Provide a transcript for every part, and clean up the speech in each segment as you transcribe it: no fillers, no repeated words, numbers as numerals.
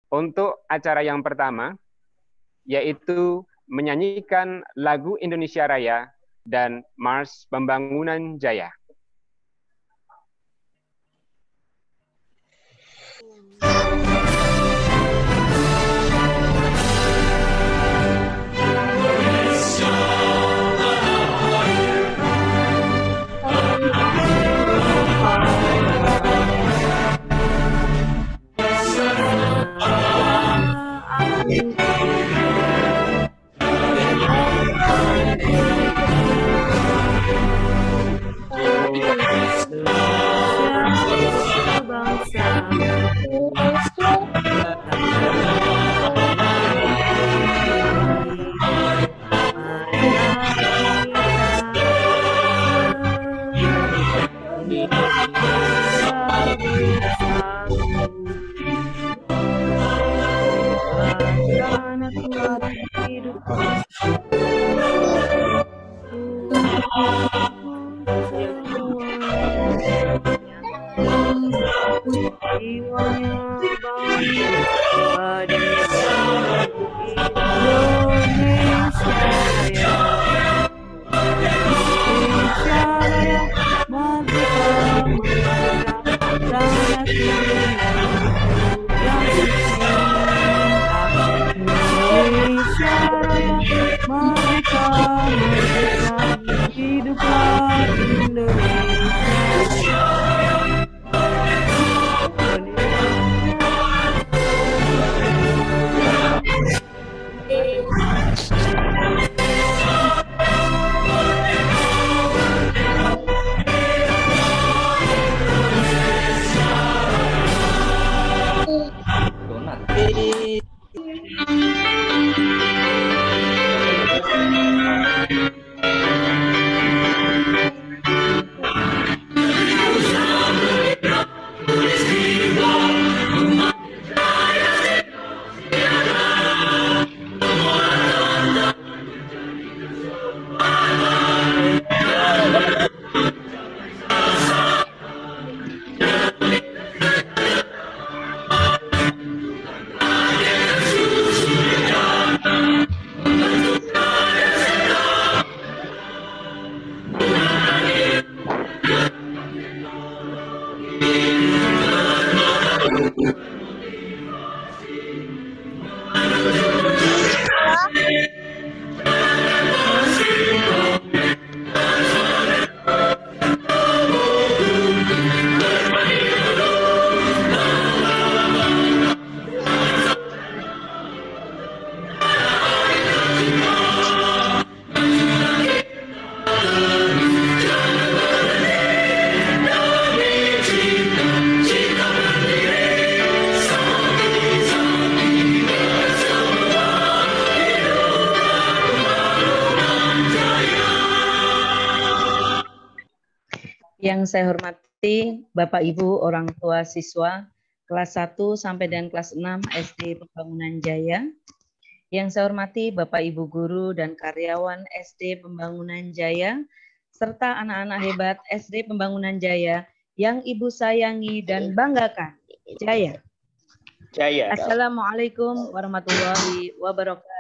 untuk acara yang pertama, yaitu menyanyikan lagu Indonesia Raya dan Mars Pembangunan Jaya. Yang saya hormati Bapak Ibu orang tua siswa kelas 1 sampai dengan kelas 6 SD Pembangunan Jaya. Yang saya hormati Bapak Ibu guru dan karyawan SD Pembangunan Jaya serta anak-anak hebat SD Pembangunan Jaya yang Ibu sayangi dan banggakan. Jaya. Jaya. Assalamualaikum warahmatullahi wabarakatuh.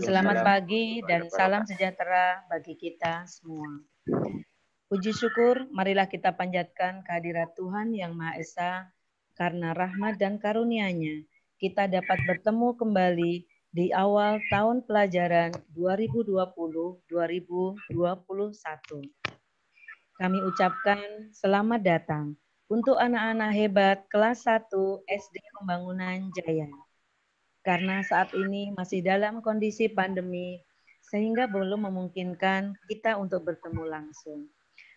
Selamat pagi dan salam sejahtera bagi kita semua. Puji syukur, marilah kita panjatkan kehadirat Tuhan Yang Maha Esa, karena rahmat dan karunia-Nya kita dapat bertemu kembali di awal tahun pelajaran 2020-2021. Kami ucapkan selamat datang untuk anak-anak hebat kelas 1 SD Pembangunan Jaya. Karena saat ini masih dalam kondisi pandemi, sehingga belum memungkinkan kita untuk bertemu langsung.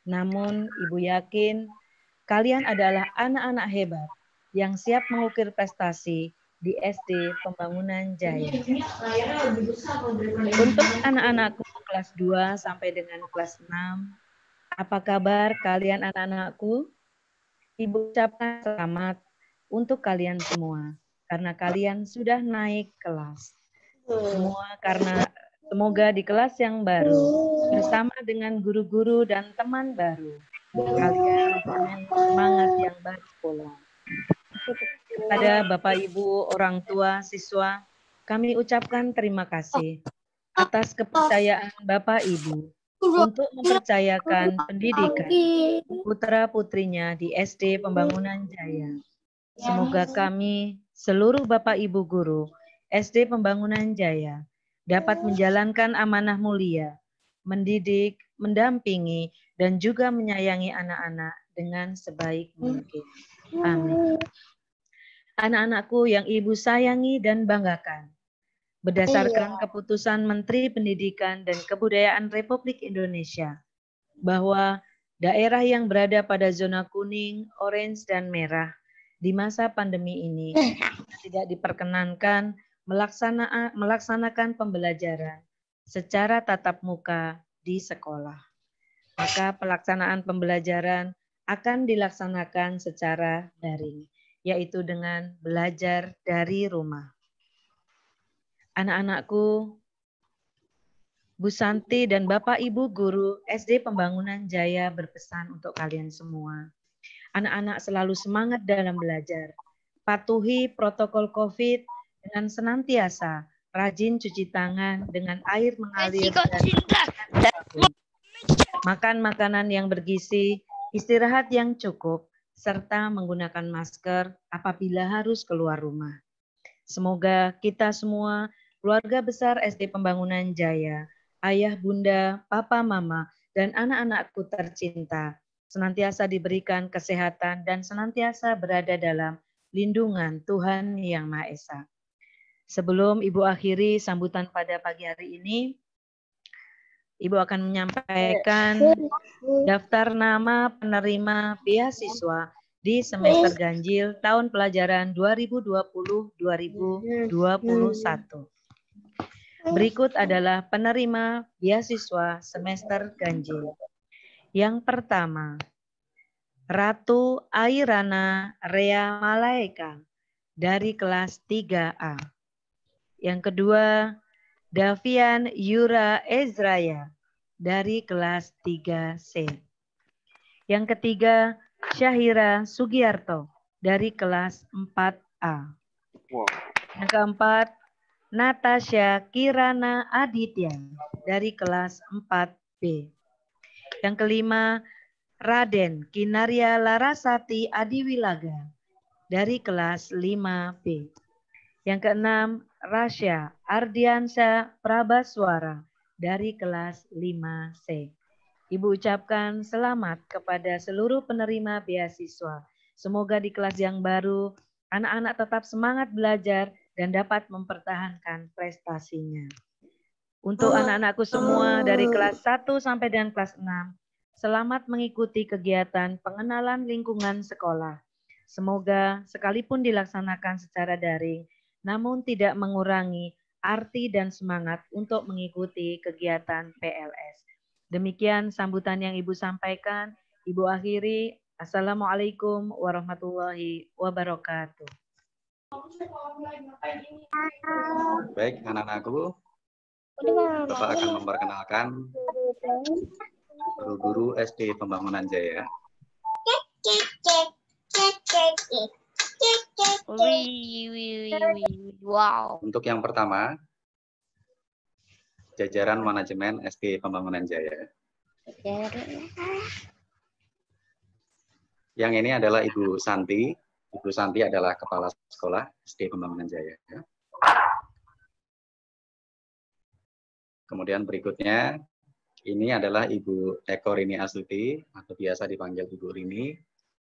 Namun, Ibu yakin kalian adalah anak-anak hebat yang siap mengukir prestasi di SD Pembangunan Jaya. Untuk anak-anakku kelas 2 sampai dengan kelas 6, apa kabar kalian anak-anakku? Ibu ucapkan selamat untuk kalian semua, karena kalian sudah naik kelas. Semua karena semoga di kelas yang baru, bersama dengan guru-guru dan teman baru, kalian dengan semangat yang baru pula. Kepada Bapak Ibu, orang tua, siswa, kami ucapkan terima kasih atas kepercayaan Bapak Ibu untuk mempercayakan pendidikan putra-putrinya di SD Pembangunan Jaya. Semoga kami, seluruh Bapak Ibu guru SD Pembangunan Jaya, dapat menjalankan amanah mulia, mendidik, mendampingi, dan juga menyayangi anak-anak dengan sebaik mungkin. Amin. Anak-anakku yang Ibu sayangi dan banggakan, berdasarkan keputusan Menteri Pendidikan dan Kebudayaan Republik Indonesia, bahwa daerah yang berada pada zona kuning, orange, dan merah di masa pandemi ini tidak diperkenankan melaksanakan pembelajaran secara tatap muka di sekolah. Maka pelaksanaan pembelajaran akan dilaksanakan secara daring, yaitu dengan belajar dari rumah. Anak-anakku, Bu Santi dan Bapak Ibu guru SD Pembangunan Jaya berpesan untuk kalian semua. Anak-anak selalu semangat dalam belajar. Patuhi protokol COVID dengan senantiasa rajin cuci tangan dengan air mengalir dan makan makanan yang bergizi, istirahat yang cukup, serta menggunakan masker apabila harus keluar rumah. Semoga kita semua, keluarga besar SD Pembangunan Jaya, ayah, bunda, papa, mama, dan anak-anakku tercinta, senantiasa diberikan kesehatan dan senantiasa berada dalam lindungan Tuhan Yang Maha Esa. Sebelum Ibu akhiri sambutan pada pagi hari ini, Ibu akan menyampaikan daftar nama penerima beasiswa di semester ganjil tahun pelajaran 2020-2021. Berikut adalah penerima beasiswa semester ganjil. Yang pertama, Ratu Airana Rea Malaeka dari kelas 3A. Yang kedua, Davian Yura Ezraya dari kelas 3C. Yang ketiga, Syahira Sugiarto dari kelas 4A. Yang keempat, Natasha Kirana Aditya dari kelas 4B. Yang kelima, Raden Kinaria Larasati Adiwilaga dari kelas 5B. Yang keenam, Rasya Ardiansyah Prabaswara dari kelas 5C. Ibu ucapkan selamat kepada seluruh penerima beasiswa. Semoga di kelas yang baru, anak-anak tetap semangat belajar dan dapat mempertahankan prestasinya. Untuk anak-anakku semua dari kelas 1 sampai dengan kelas 6, selamat mengikuti kegiatan pengenalan lingkungan sekolah. Semoga sekalipun dilaksanakan secara daring, namun tidak mengurangi arti dan semangat untuk mengikuti kegiatan PLS. Demikian sambutan yang Ibu sampaikan. Ibu akhiri. Assalamualaikum warahmatullahi wabarakatuh. Baik, anak-anakku, Bapak akan memperkenalkan guru-guru SD Pembangunan Jaya. Wow. Untuk yang pertama, jajaran manajemen SD Pembangunan Jaya. Yang ini adalah Ibu Santi. Ibu Santi adalah Kepala Sekolah SD Pembangunan Jaya. Kemudian berikutnya, ini adalah Ibu Eko Rini Astuti, atau biasa dipanggil Ibu Rini.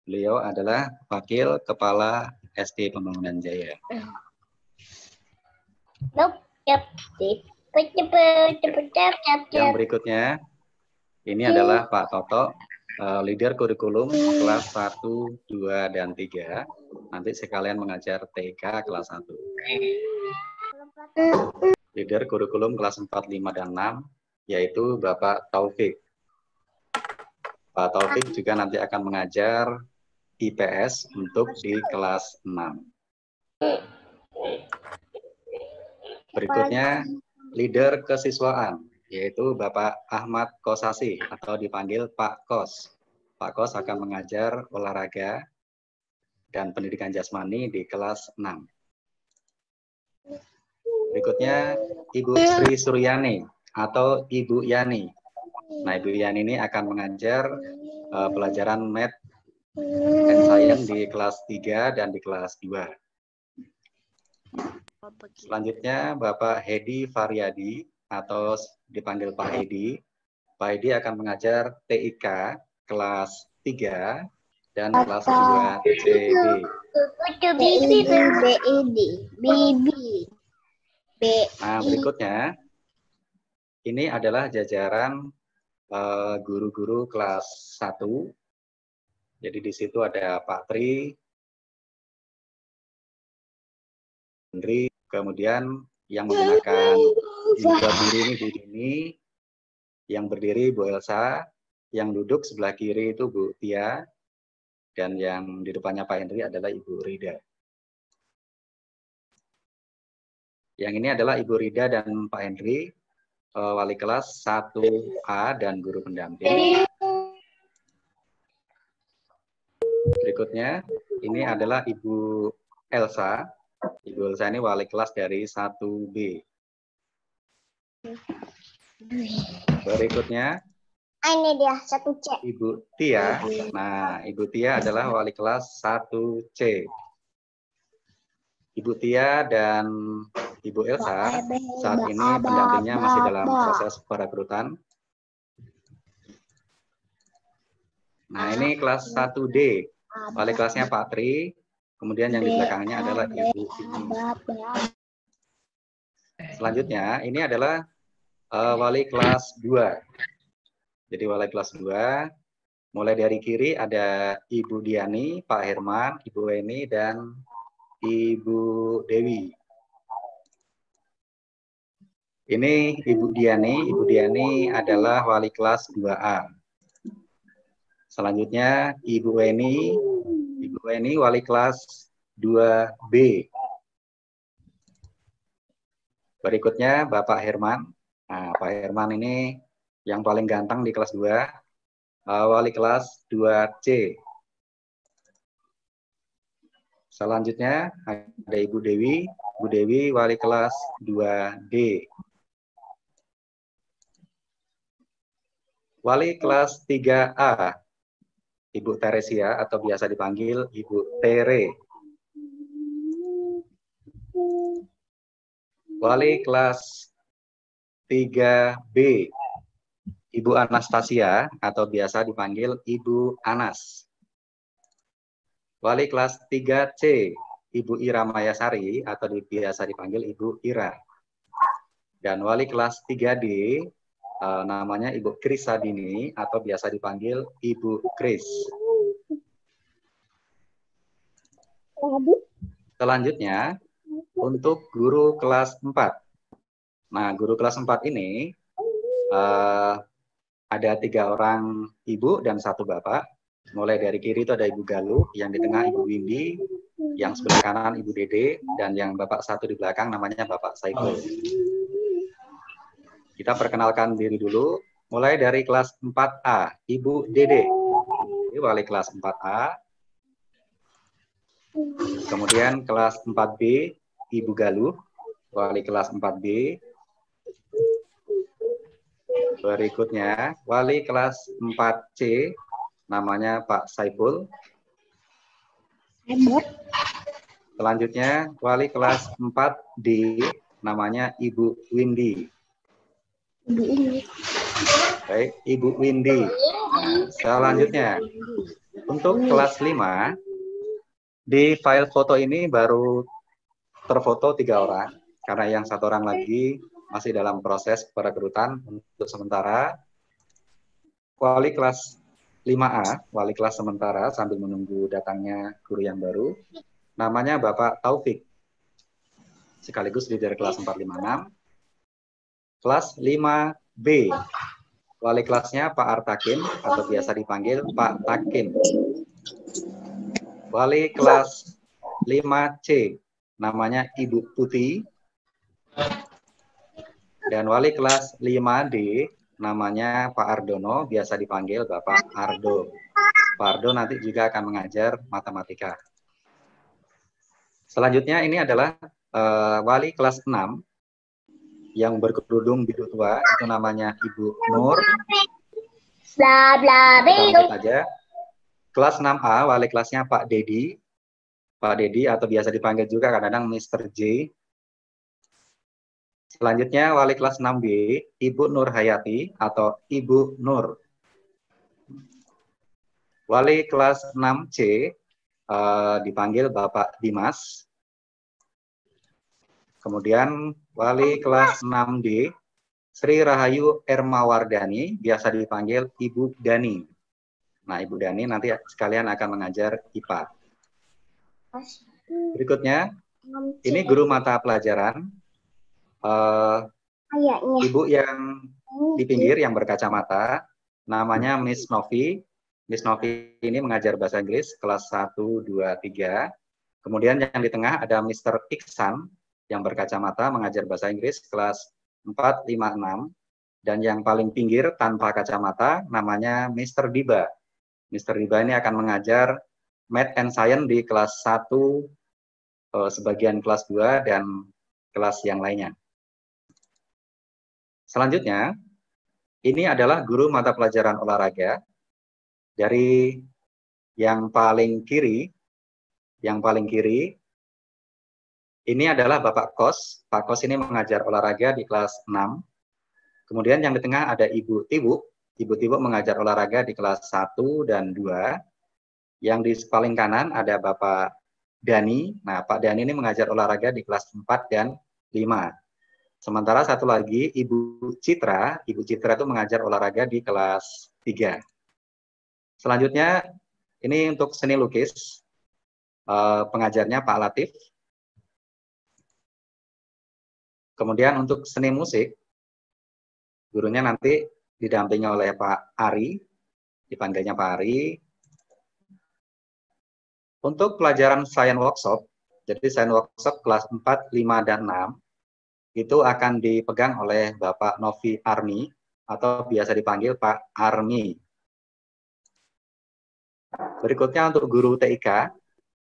Beliau adalah Wakil Kepala SD Pembangunan Jaya. Yang berikutnya, ini adalah Pak Toto, leader kurikulum kelas 1, 2, dan 3. Nanti sekalian mengajar TK kelas 1. Leader kurikulum kelas 4, 5, dan 6, yaitu Bapak Taufik. Pak Taufik juga nanti akan mengajar IPS untuk di kelas 6. Berikutnya, leader kesiswaan, yaitu Bapak Ahmad Kosasi, atau dipanggil Pak Kos. Pak Kos akan mengajar olahraga dan Pendidikan Jasmani di kelas 6. Berikutnya Ibu Sri Suryani atau Ibu Yani. Nah, Ibu Yani ini akan mengajar pelajaran Math and Science di kelas 3 dan di kelas 2. Selanjutnya Bapak Hedi Faryadi atau dipanggil Pak Hedi. Pak Hedi akan mengajar TIK kelas 3 dan kelas 2 CB. Nah, berikutnya ini adalah jajaran guru-guru kelas 1. Jadi di situ ada Pak Tri, Andri, kemudian yang menggunakan jilbab biru ini Bu Dini, yang berdiri Bu Elsa, yang duduk sebelah kiri itu Bu Tia, dan yang di depannya Pak Henry adalah Ibu Rida. Yang ini adalah Ibu Rida dan Pak Henry, wali kelas 1A dan guru pendamping. Berikutnya, ini adalah Ibu Elsa. Ibu Elsa ini wali kelas dari 1B. Berikutnya, ini dia 1C. Ibu Tia. Nah, Ibu Tia adalah wali kelas 1C. Ibu Tia dan Ibu Elsa saat ini pendampingnya masih dalam proses perekrutan. Nah, ini kelas 1D. Wali kelasnya Pak Tri. Kemudian yang di belakangnya adalah Ibu Ini. Selanjutnya, ini adalah wali kelas 2. Jadi wali kelas 2, mulai dari kiri ada Ibu Diani, Pak Herman, Ibu Weni, dan Ibu Dewi. Ini Ibu Diani. Ibu Diani adalah wali kelas 2A. Selanjutnya Ibu Weni. Ibu Weni wali kelas 2B. Berikutnya Bapak Herman. Nah, Pak Herman ini yang paling ganteng di kelas 2. Wali kelas 2C. Selanjutnya ada Ibu Dewi. Ibu Dewi wali kelas 2D. Wali kelas 3A, Ibu Teresia atau biasa dipanggil Ibu Tere. Wali kelas 3B, Ibu Anastasia atau biasa dipanggil Ibu Anas. Wali kelas 3C, Ibu Ira Mayasari atau biasa dipanggil Ibu Ira. Dan wali kelas 3D, namanya Ibu Kris Sadini atau biasa dipanggil Ibu Kris. Selanjutnya, untuk guru kelas 4. Nah, guru kelas 4 ini ada 3 orang ibu dan 1 bapak. Mulai dari kiri itu ada Ibu Galuh, yang di tengah Ibu Windy, yang sebelah kanan Ibu Dede, dan yang bapak 1 di belakang namanya Bapak Saiful. Kita perkenalkan diri dulu, mulai dari kelas 4A, Ibu Dede, ini wali kelas 4A. Kemudian kelas 4B, Ibu Galuh, wali kelas 4B. Berikutnya, wali kelas 4C, namanya Pak Saiful. Selanjutnya, wali kelas 4D, namanya Ibu Windy. Baik, Ibu Windy. Nah, selanjutnya, untuk kelas 5, di file foto ini baru terfoto 3 orang, karena yang 1 orang lagi masih dalam proses perekrutan untuk sementara. Wali kelas 5A, wali kelas sementara sambil menunggu datangnya guru yang baru, namanya Bapak Taufik, sekaligus leader kelas 456. Kelas 5B, wali kelasnya Pak Artakin atau biasa dipanggil Pak Takin. Wali kelas 5C, namanya Ibu Putih. Dan wali kelas 5D, namanya Pak Ardono, biasa dipanggil Bapak Ardo. Pak Ardo nanti juga akan mengajar matematika. Selanjutnya ini adalah wali kelas 6 yang berkerudung biru tua, itu namanya Ibu Nur. Bla bla Kita biru. lanjut aja. Kelas 6A, wali kelasnya Pak Dedi. Pak Dedi atau biasa dipanggil juga kadang-kadang Mr. J. Selanjutnya wali kelas 6B, Ibu Nur Hayati atau Ibu Nur. Wali kelas 6C dipanggil Bapak Dimas. Kemudian wali kelas 6D, Sri Rahayu Ermawardani, biasa dipanggil Ibu Dani. Nah, Ibu Dani nanti sekalian akan mengajar IPA. Berikutnya, ini guru mata pelajaran. Ibu yang di pinggir yang berkacamata, namanya Miss Novi. Miss Novi ini mengajar bahasa Inggris kelas 1, 2, 3. Kemudian yang di tengah ada Mr. Iksan yang berkacamata mengajar bahasa Inggris kelas 4, 5, 6. Dan yang paling pinggir tanpa kacamata namanya Mr. Diba. Mr. Diba ini akan mengajar Math and Science di kelas 1, sebagian kelas 2, dan kelas yang lainnya. Selanjutnya, ini adalah guru mata pelajaran olahraga dari yang paling kiri. Yang paling kiri, ini adalah Bapak Kos. Pak Kos ini mengajar olahraga di kelas 6. Kemudian yang di tengah ada Ibu Tibu. Ibu Tibu mengajar olahraga di kelas 1 dan 2. Yang di paling kanan ada Bapak Dani. Nah, Pak Dani ini mengajar olahraga di kelas 4 dan 5. Sementara satu lagi, Ibu Citra. Ibu Citra itu mengajar olahraga di kelas 3. Selanjutnya, ini untuk seni lukis. Pengajarnya Pak Latif. Kemudian untuk seni musik, gurunya nanti didampingi oleh Pak Ari. Dipanggilnya Pak Ari. Untuk pelajaran Science Workshop, jadi Science Workshop kelas 4, 5, dan 6, itu akan dipegang oleh Bapak Novi Armi atau biasa dipanggil Pak Armi. Berikutnya untuk guru TIK.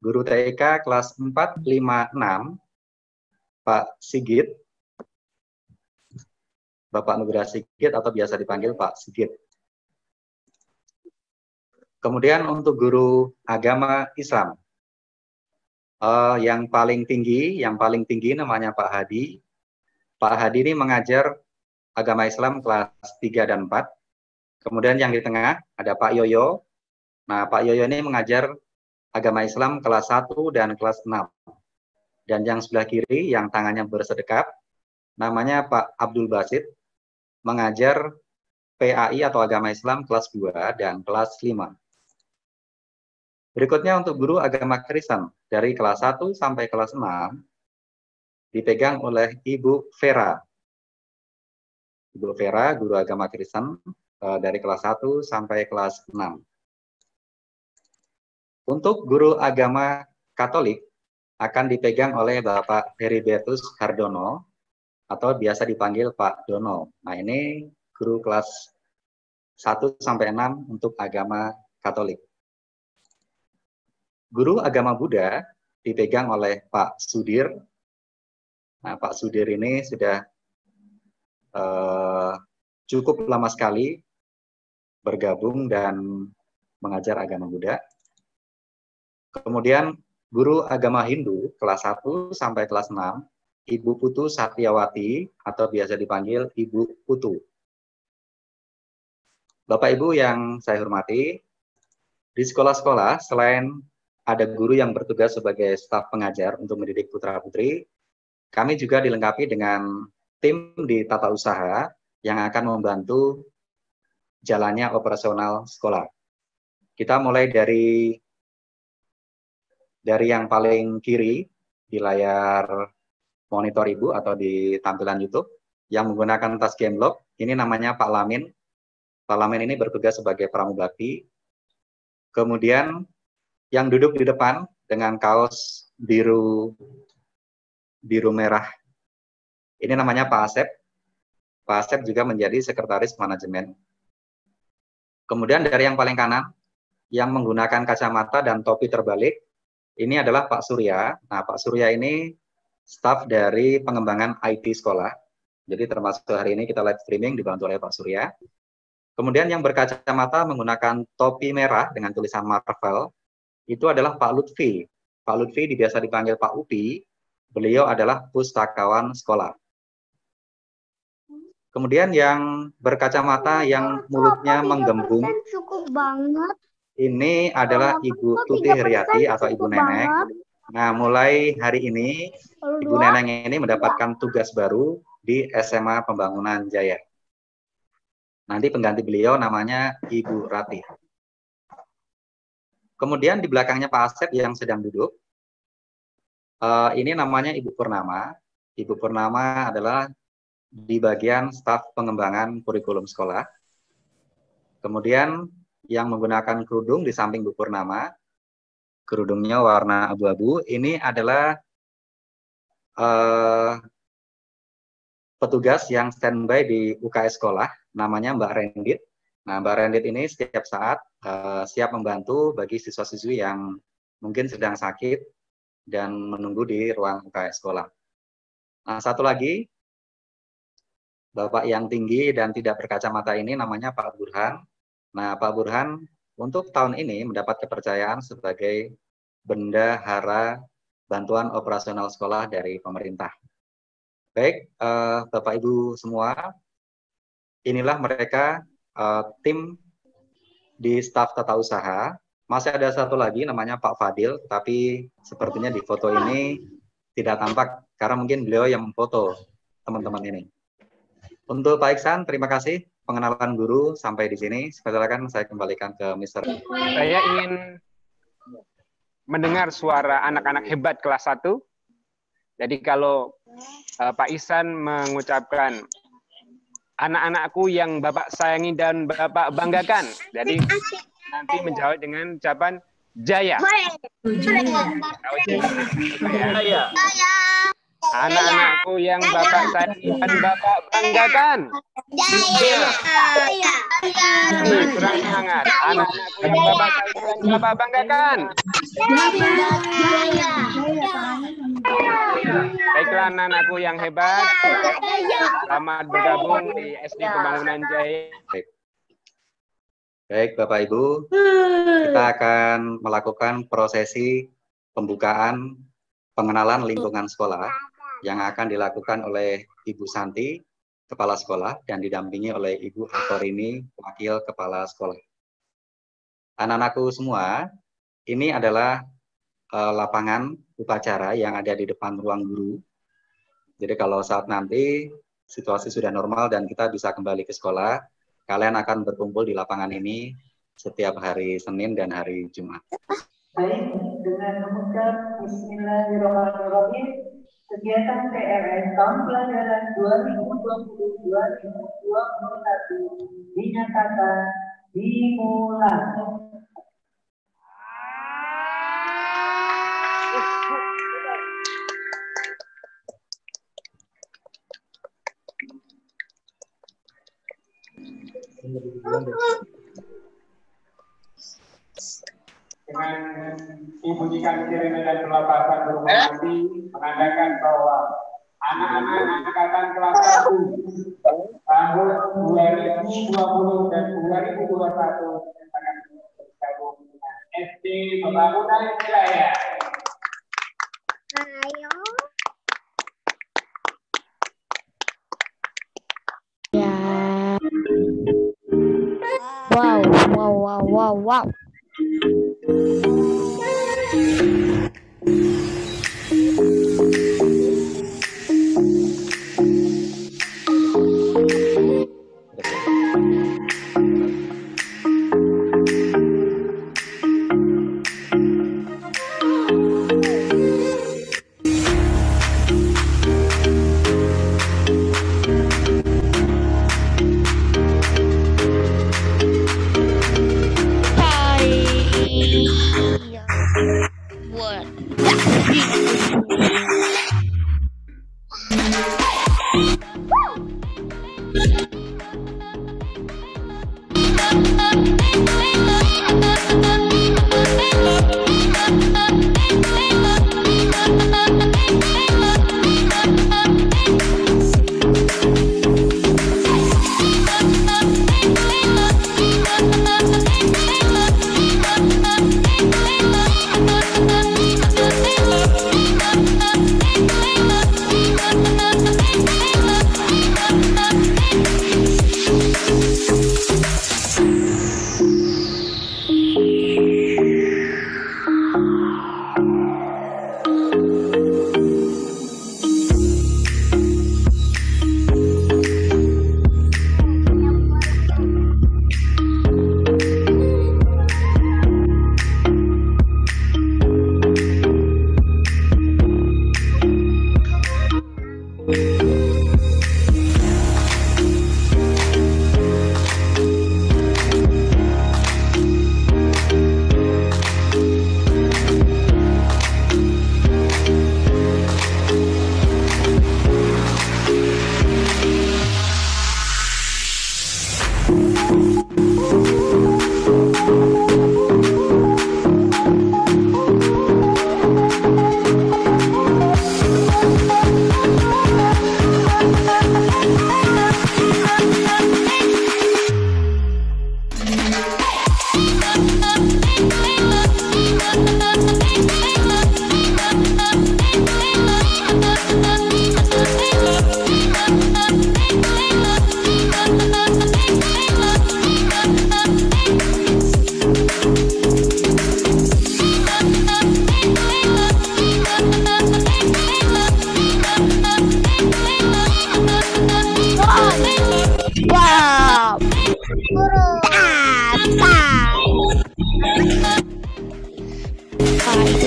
Guru TIK kelas 4, 5, 6, Pak Sigit. Bapak Nugra Sigit atau biasa dipanggil Pak Sigit. Kemudian untuk guru agama Islam. Yang paling tinggi namanya Pak Hadi. Pak Hadi ini mengajar agama Islam kelas 3 dan 4. Kemudian yang di tengah ada Pak Yoyo. Nah, Pak Yoyo ini mengajar agama Islam kelas 1 dan kelas 6. Dan yang sebelah kiri yang tangannya bersedekap, namanya Pak Abdul Basit, mengajar PAI atau agama Islam kelas 2 dan kelas 5. Berikutnya untuk guru agama Kristen dari kelas 1 sampai kelas 6, dipegang oleh Ibu Vera. Ibu Vera, guru agama Kristen dari kelas 1 sampai kelas 6. Untuk guru agama Katolik akan dipegang oleh Bapak Heribertus Hardono atau biasa dipanggil Pak Dono. Nah, ini guru kelas 1 sampai 6 untuk agama Katolik. Guru agama Buddha dipegang oleh Pak Sudir. Nah, Pak Sudir ini sudah cukup lama sekali bergabung dan mengajar agama Buddha. Kemudian guru agama Hindu kelas 1 sampai kelas 6, Ibu Putu Satyawati atau biasa dipanggil Ibu Putu. Bapak Ibu yang saya hormati, di sekolah-sekolah selain ada guru yang bertugas sebagai staf pengajar untuk mendidik putra-putri, kami juga dilengkapi dengan tim di tata usaha yang akan membantu jalannya operasional sekolah. Kita mulai dari yang paling kiri di layar monitor Ibu atau di tampilan YouTube yang menggunakan tas Gamelock. Ini namanya Pak Lamin. Pak Lamin ini bertugas sebagai pramubakti. Kemudian yang duduk di depan dengan kaos biru merah. Ini namanya Pak Asep. Pak Asep juga menjadi sekretaris manajemen. Kemudian dari yang paling kanan, yang menggunakan kacamata dan topi terbalik, ini adalah Pak Surya. Nah, Pak Surya ini staf dari pengembangan IT sekolah. Jadi termasuk hari ini kita live streaming dibantu oleh Pak Surya. Kemudian yang berkacamata menggunakan topi merah dengan tulisan Marvel, itu adalah Pak Lutfi. Pak Lutfi biasa dipanggil Pak Upi. Beliau adalah pustakawan sekolah. Kemudian yang berkacamata yang mulutnya menggembung, cukup banget. ini adalah Ibu Tuti Heriati atau Ibu Neneng. Nah, mulai hari ini Ibu Neneng ini mendapatkan tugas baru di SMA Pembangunan Jaya. Nanti pengganti beliau namanya Ibu Rati. Kemudian di belakangnya Pak Asep yang sedang duduk, ini namanya Ibu Purnama. Ibu Purnama adalah di bagian staf pengembangan kurikulum sekolah. Kemudian yang menggunakan kerudung di samping Bu Purnama, kerudungnya warna abu-abu, ini adalah petugas yang standby di UKS sekolah, namanya Mbak Rendit. Nah, Mbak Rendit ini setiap saat siap membantu bagi siswa-siswi yang mungkin sedang sakit dan menunggu di ruang UKS sekolah. Nah, satu lagi, Bapak yang tinggi dan tidak berkacamata ini namanya Pak Burhan. Nah, Pak Burhan untuk tahun ini mendapat kepercayaan sebagai bendahara bantuan operasional sekolah dari pemerintah. Baik, Bapak Ibu semua, inilah mereka tim di staf tata usaha. Masih ada satu lagi namanya Pak Fadil, tapi sepertinya di foto ini tidak tampak karena mungkin beliau yang memfoto teman-teman ini. Untuk Pak Iksan, terima kasih pengenalan guru sampai di sini. Silakan saya kembalikan ke Mr. Saya ingin mendengar suara anak-anak hebat kelas 1. Jadi kalau Pak Ihsan mengucapkan anak-anakku yang Bapak sayangi dan Bapak banggakan. Jadi nanti menjawab dengan ucapan Jaya. Jaya. Anak-anakku yang Bapak sayangi dan Bapak banggakan. Jaya. Kurang semangat. Anak-anakku yang Bapak sayangi dan Bapak banggakan. Baiklah anak-anakku yang hebat. Selamat bergabung di SD Pembangunan Jaya. Baik, Bapak Ibu, kita akan melakukan prosesi pembukaan pengenalan lingkungan sekolah yang akan dilakukan oleh Ibu Santi, Kepala Sekolah, dan didampingi oleh Ibu Aktorini, Wakil Kepala Sekolah. Anak-anakku semua, ini adalah lapangan upacara yang ada di depan ruang guru. Jadi kalau saat nanti situasi sudah normal dan kita bisa kembali ke sekolah, kalian akan berkumpul di lapangan ini setiap hari Senin dan hari Jumat. Baik, dengan mengucap Bismillahirrahmanirrahim, kegiatan PRS tahun pelajaran 2020-2021 dinyatakan dimulai. Dengan dibunyikan sirene dan pelepasan burung mati menandakan bahwa anak-anak angkatan kelas 1 tahun 2020 dan 2021 akan bergabung dengan SD Pembangunan Jaya. Ayo. Ya. Wow. What?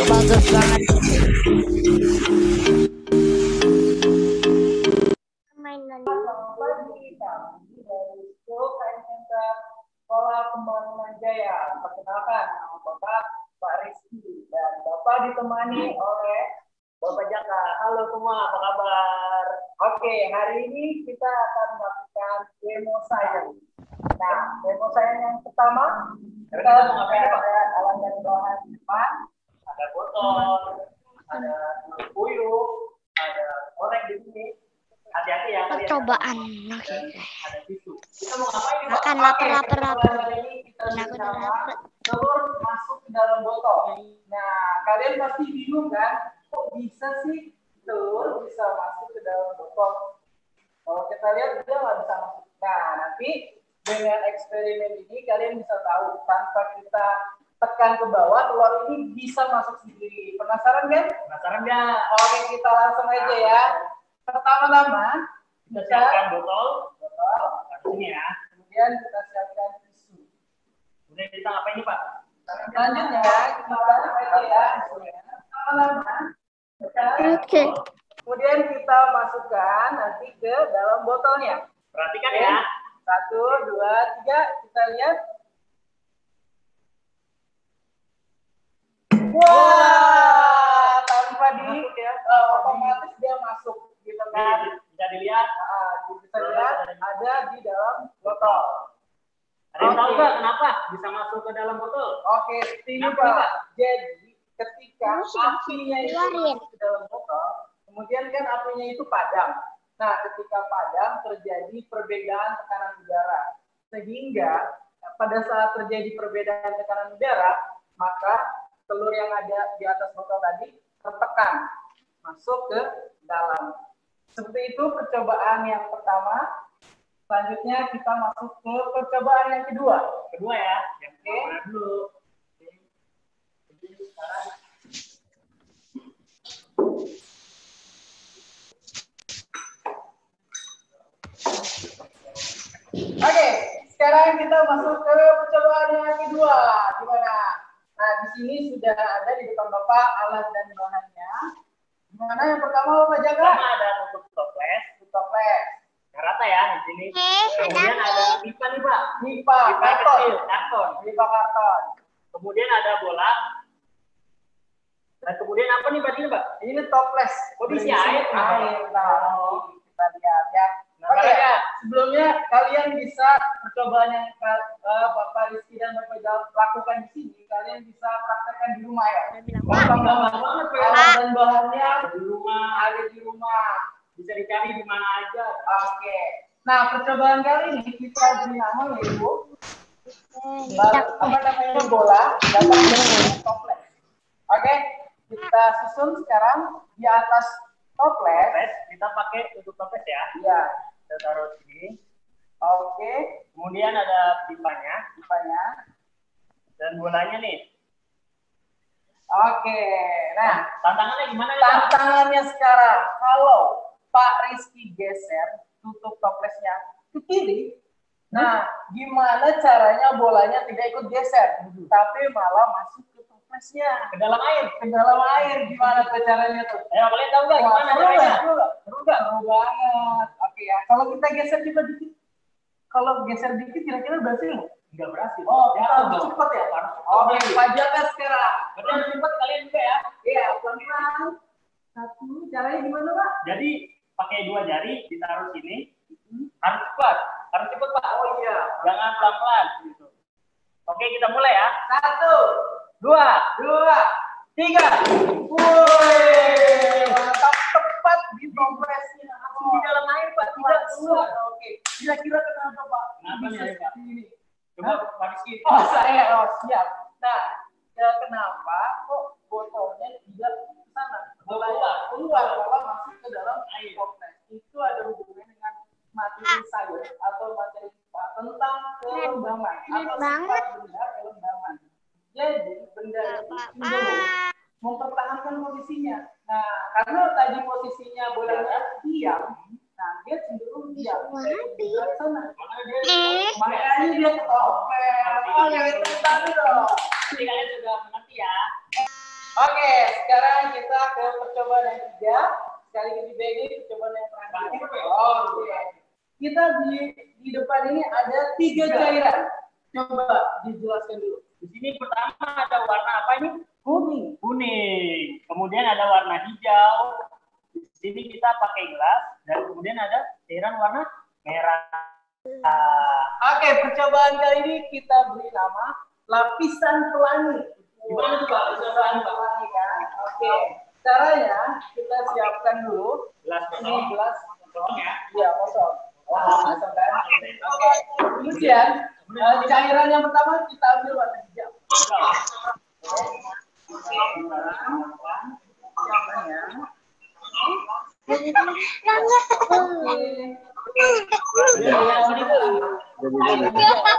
bagus banget. Sekolah Pembangunan Jaya. Perkenalkan, nama Bapak Pak Rizky dan Bapak ditemani oleh Bapak Jaka. Halo semua, apa kabar? Oke, hari ini kita akan melakukan demo science. Nah, demo science yang pertama, kita ada alat dan bahan di depan, ada botol, ada puyuh, ada korek di sini. Hati-hati ya. Percobaan. Oke. Ada tisu. Kita mau ngapain nih, Pak? Makan lapar. Kita telur masuk ke dalam botol. Nah, kalian pasti bingung kan? Kok bisa sih telur bisa masuk ke dalam botol? Kalau kita lihat dia nggak bisa masuk. Nah, nanti dengan eksperimen ini kalian bisa tahu tanpa kita tekan ke bawah telur ini bisa masuk sendiri. Penasaran kan? Penasaran nggak? Oke, kita langsung aja ya. Pertama-tama kita siapkan botol sini ya. Kemudian kita siapkan tisu. Kemudian kita ngapain nih, Pak? Selanjutnya kita langsung aja ya. Pertama-tama kemudian kita masukkan nanti ke dalam botolnya. Perhatikan ya. 1, 2, 3, kita lihat. Wah, tanpa otomatis dia masuk. Gitu kan? Bisa dilihat, ada di dalam botol. Ada yang tahu nggak kenapa bisa masuk ke dalam botol? Oke, ini Pak. Jadi ketika apinya itu masuk ke dalam botol, kemudian kan apinya itu padam. Nah, ketika padam terjadi perbedaan tekanan udara, sehingga pada saat terjadi perbedaan tekanan udara, maka telur yang ada di atas botol tadi tertekan masuk ke dalam. Seperti itu percobaan yang pertama. Selanjutnya kita masuk ke percobaan yang kedua. Kedua ya. Yang kedua dulu. Jadi sekarang Oke, sekarang kita masuk ke percobaan yang kedua. Gimana? Nah, di sini sudah ada di depan Bapak alat dan bahannya. Gimana yang pertama Bapak Jaka? Pertama ada tutup toples. Rata ya di sini. Kemudian ada pipa nih Pak. Pipa karton. Kemudian ada bola. Dan kemudian apa nih Pak ini Pak? Ini toples. Kondisi air. Nah, kita lihat ya. Oke, sebelumnya kalian bisa percobaan yang Bapak Rizky dan Bapak Jal lakukan di sini, kalian bisa praktekkan di rumah ya. Gampang banget dan bahannya ada di rumah, bisa dicari di mana aja. Oke. Nah, percobaan kali ini kita beri nama yaitu apa namanya bola datang dari toples. Oke, kita susun sekarang di atas toples. Kita pakai tutup toples ya. Iya. Kita taruh sini. Oke. Kemudian ada pipanya. Dan bolanya nih. Oke. Nah, tantangannya gimana? Tantangannya sekarang, kalau Pak Rizky geser tutup toplesnya ke kiri, nah gimana caranya bolanya tidak ikut geser, tapi malah masuk ke toplesnya, ke dalam air. Gimana tuh caranya tuh? Ayo kalian tahu nggak gimana caranya? Seru banget. Oke ya. Kalau kita geser juga dikit, kira-kira berhasil nggak? Nggak berhasil. Oh, ya, harus cepat ya, Pak. Oke, Pak Jaka sekarang. Benar cepat kalian juga ya. Iya, pelan-pelan. Satu, caranya gimana, Pak? Jadi pakai 2 jari ditaruh sini. Harus cepat Pak. Oh iya. Jangan pelan-pelan gitu. Oke, kita mulai ya. 1, 2, 3. Woi, mantap, tepat di toplesnya. Di dalam air, Pak. Tidak keluar. Oke. Kira-kira kenapa, Pak? Kenapa nih, Pak? Coba Pak Rizky. Saya siap. Nah, ya kenapa kok botolnya tidak ke sana? Keluar malah masuk ke dalam air. Itu ada hubungannya dengan materi sains atau materi tentang kelembaman atau sifat benda kelembaman. Jadi benda itu cenderung mempertahankan posisinya. Nah, karena tadi posisinya bolanya diam, nah dia cenderung diam. Dia ke sana. Makanya dia ke topel. Oh, yang itu tadi dong. Jadi kalian sudah mengerti ya. Oke, sekarang kita ke percobaan yang 3. Sekali ketiga ini percobaan yang terakhir. Oke. Kita di depan ini ada 3 cairan. Coba dijelaskan dulu. Di sini pertama ada warna apa ini? Kuning. Kemudian ada warna hijau. Di sini kita pakai gelas dan kemudian ada cairan warna merah. Oke, percobaan kali ini kita beri nama lapisan pelangi. Gimana tuh Pak? Lapisan pelangi kan? Oke. Caranya kita siapkan dulu. Ini gelas kosong ya? Iya, kosong. Kosong kan? Oke. Kemudian cairan yang pertama kita ambil warna hijau.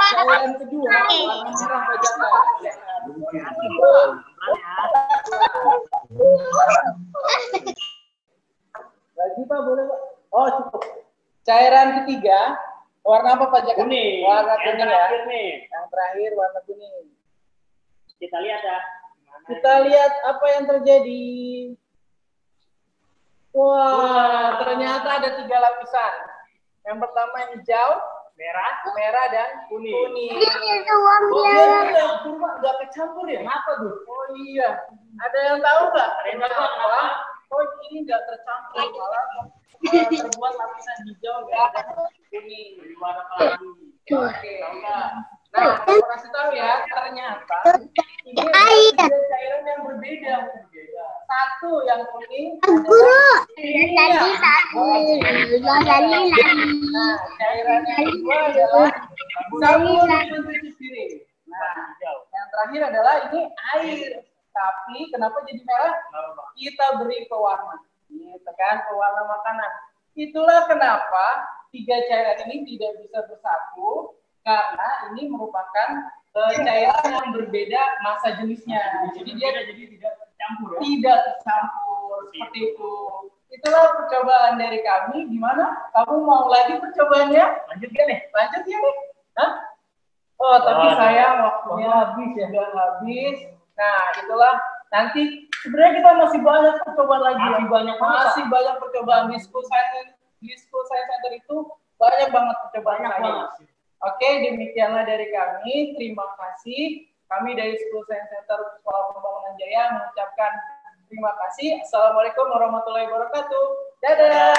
Cairan kedua warna merah pajaka. Lagi Pak, boleh Pak? Oh cukup. Cairan ketiga warna apa Pak Jaka? Kuning. Warna kuning ya. Yang terakhir warna kuning. Kita lihat ya. Kita lihat apa yang terjadi. Wah, ternyata ada 3 lapisan. Yang pertama hijau, merah dan kuning. Oh iya, nggak kecampur ya? Kenapa tuh? Oh iya. Ada yang tahu nggak? Kenapa? Oh ini nggak tercampur, malah terbuat lapisan hijau dan kuning di warna pelangi. Oke. Nah, aku kasih tahu ya, ternyata ini ada 3 cairan yang berbeda. Satu yang kuning adalah nah, cairan yang kedua adalah sabun pencuci piring. Nah, yang terakhir adalah ini air. Tapi kenapa jadi merah? Kita beri pewarna. Gitu kan, pewarna makanan. Itulah kenapa 3 cairan ini tidak bisa bersatu, karena ini merupakan cairan yang berbeda massa jenisnya. Jadi dia tidak tercampur. Tidak tercampur seperti itu. Itulah percobaan dari kami. Gimana? Kamu mau lagi percobaannya? Lanjut ya nih. Hah? Oh, tapi sayang waktunya habis ya. Sudah habis. Nah, itulah nanti sebenarnya kita masih banyak percobaan lagi. Masih banyak percobaan di School Science Center itu banyak banget percobaan lagi. Oke, demikianlah dari kami. Terima kasih. Kami dari School Science Center Sekolah Pembangunan Jaya mengucapkan terima kasih. Assalamualaikum warahmatullahi wabarakatuh. Dadah.